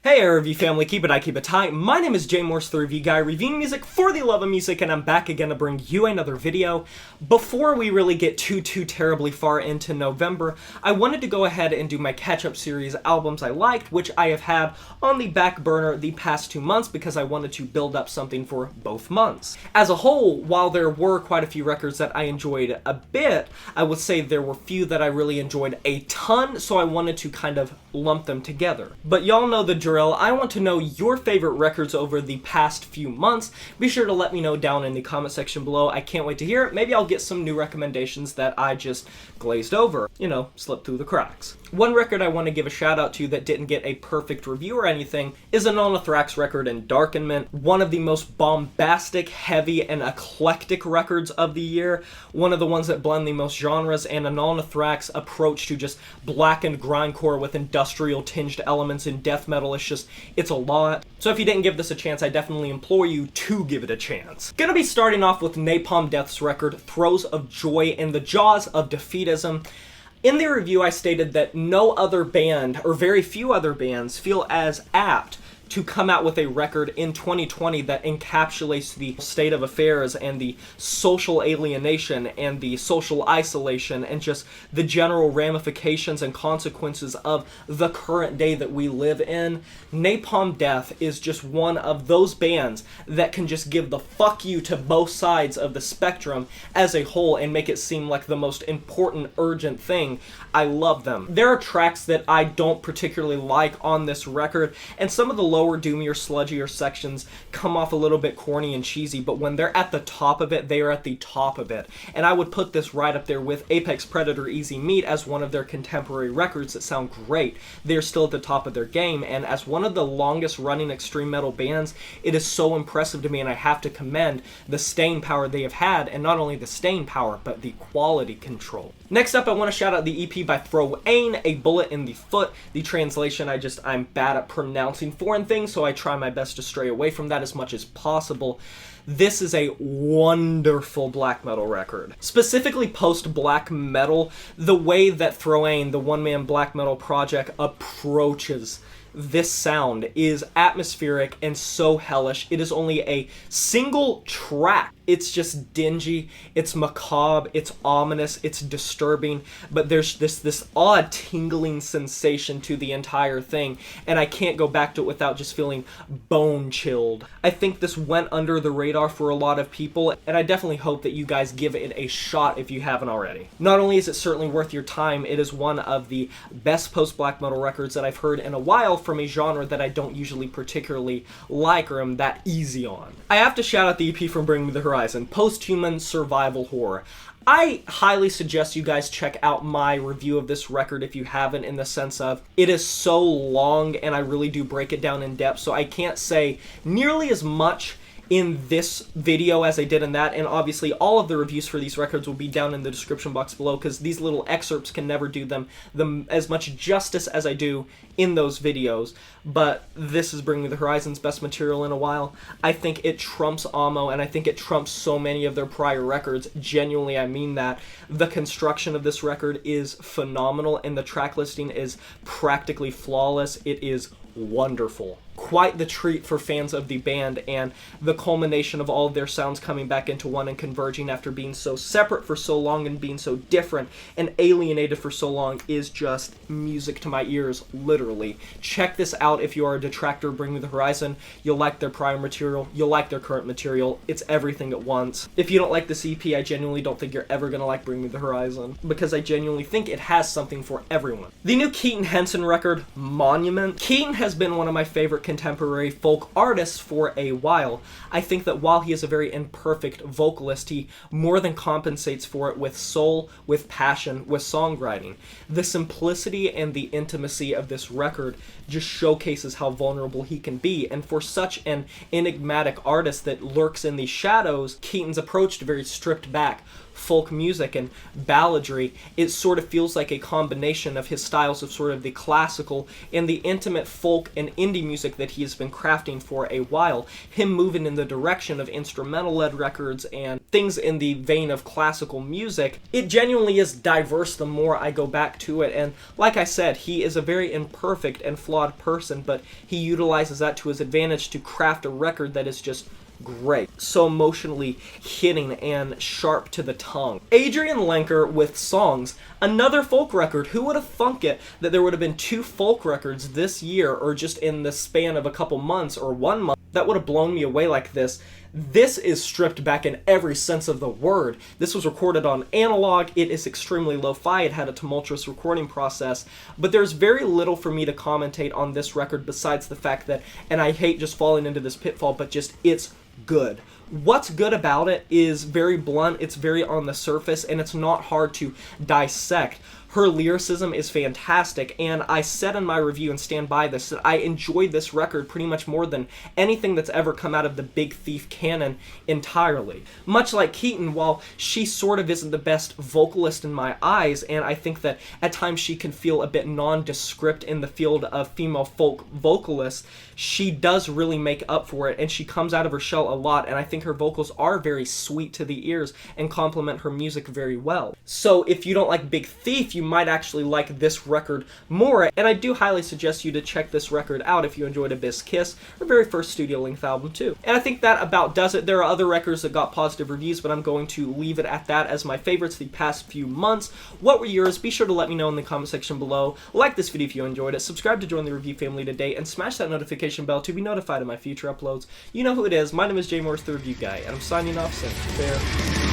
Hey review family, keep it tight. My name is Jay Morse, the review guy, reviewing music for the love of music, and I'm back again to bring you another video. Before we really get too terribly far into November, I wanted to go ahead and do my catch-up series albums I liked, which I have had on the back burner the past 2 months because I wanted to build up something for both months. As a whole, while there were quite a few records that I enjoyed a bit, I would say there were few that I really enjoyed a ton, so I wanted to kind of lump them together. But y'all know the drill. I want to know your favorite records over the past few months. Be sure to let me know down in the comment section below. I can't wait to hear it. Maybe I'll get some new recommendations that I just glazed over. You know, slipped through the cracks. One record I want to give a shout out to that didn't get a perfect review or anything is Anaal Nathrakh's record Endarkenment. One of the most bombastic, heavy, and eclectic records of the year. One of the ones that blend the most genres, and Anaal Nathrakh's approach to just blackened grindcore with industrial tinged elements in death metal is just, it's a lot. So if you didn't give this a chance, I definitely implore you to give it a chance. Gonna be starting off with Napalm Death's record Throes of Joy in the Jaws of Defeatism. In the review, I stated that no other band, or very few other bands, feel as apt to come out with a record in 2020 that encapsulates the state of affairs and the social alienation and the social isolation and just the general ramifications and consequences of the current day that we live in. Napalm Death is just one of those bands that can just give the fuck you to both sides of the spectrum as a whole and make it seem like the most important, urgent thing. I love them. There are tracks that I don't particularly like on this record, and some of the lower doomier, sludgier sections come off a little bit corny and cheesy, but when they're at the top of it, they are at the top of it. And I would put this right up there with Apex Predator Easy Meat as one of their contemporary records that sound great. They're still at the top of their game, and as one of the longest running extreme metal bands, it is so impressive to me, and I have to commend the staying power they have had, and not only the staying power, but the quality control. Next up, I want to shout out the EP by Throane, A Bullet in the Foot. The translation, I'm bad at pronouncing foreign things, so I try my best to stray away from that as much as possible. This is a wonderful black metal record. Specifically post-black metal, the way that Throane, the one-man black metal project, approaches this sound is atmospheric and so hellish. It is only a single track. It's just dingy, it's macabre, it's ominous, it's disturbing, but there's this odd tingling sensation to the entire thing, and I can't go back to it without just feeling bone chilled. I think this went under the radar for a lot of people, and I definitely hope that you guys give it a shot if you haven't already. Not only is it certainly worth your time, it is one of the best post-black metal records that I've heard in a while from a genre that I don't usually particularly like or am that easy on. I have to shout out the EP from Bring Me the Horizon, Post-Human Survival Horror. I highly suggest you guys check out my review of this record if you haven't, in the sense of it is so long and I really do break it down in depth, so I can't say nearly as much in this video as I did in that, and obviously all of the reviews for these records will be down in the description box below because these little excerpts can never do them as much justice as I do in those videos. But this is Bring Me the Horizon's best material in a while. I think it trumps Amo, and I think it trumps so many of their prior records. Genuinely, I mean that. The construction of this record is phenomenal, and the track listing is practically flawless. It is wonderful. Quite the treat for fans of the band, and the culmination of all of their sounds coming back into one and converging after being so separate for so long and being so different and alienated for so long is just music to my ears, literally. Check this out if you are a detractor of Bring Me the Horizon. You'll like their prior material, you'll like their current material. It's everything at once. If you don't like this EP, I genuinely don't think you're ever gonna like Bring Me the Horizon, because I genuinely think it has something for everyone. The new Keaton Henson record, Monument. Keaton has been one of my favorite contemporary folk artists for a while. I think that while he is a very imperfect vocalist, he more than compensates for it with soul, with passion, with songwriting. The simplicity and the intimacy of this record just showcases how vulnerable he can be, and for such an enigmatic artist that lurks in the shadows, Keaton's approach to very stripped back folk music and balladry, it sort of feels like a combination of his styles of sort of the classical and the intimate folk and indie music that he has been crafting for a while, him moving in the direction of instrumental-led records and things in the vein of classical music. It genuinely is diverse the more I go back to it, and like I said, he is a very imperfect and flawed person, but he utilizes that to his advantage to craft a record that is just great. So emotionally hitting and sharp to the tongue. Adrian Lenker with Songs, another folk record. Who would have thunk it that there would have been 2 folk records this year, or just in the span of a couple months or 1 month, that would have blown me away like this. This is stripped back in every sense of the word. This was recorded on analog. It is extremely lo-fi. It had a tumultuous recording process, but there's very little for me to commentate on this record besides the fact that, and I hate just falling into this pitfall, but just it's good. What's good about it is very blunt, it's very on the surface, and it's not hard to dissect. Her lyricism is fantastic, and I said in my review and stand by this that I enjoyed this record pretty much more than anything that's ever come out of the Big Thief canon entirely. Much like Keaton, while she sort of isn't the best vocalist in my eyes, and I think that at times she can feel a bit nondescript in the field of female folk vocalists, she does really make up for it, and she comes out of her shell a lot, and I think her vocals are very sweet to the ears and complement her music very well. So if you don't like Big Thief, you might actually like this record more, and I do highly suggest you to check this record out if you enjoyed Abyss Kiss, her very first studio-length album too. And I think that about does it. There are other records that got positive reviews, but I'm going to leave it at that as my favorites the past few months. What were yours? Be sure to let me know in the comment section below. Like this video if you enjoyed it, subscribe to join the review family today, and smash that notification bell to be notified of my future uploads. You know who it is. My name is Jay Morris, the Review Guy, and I'm signing off. Fair.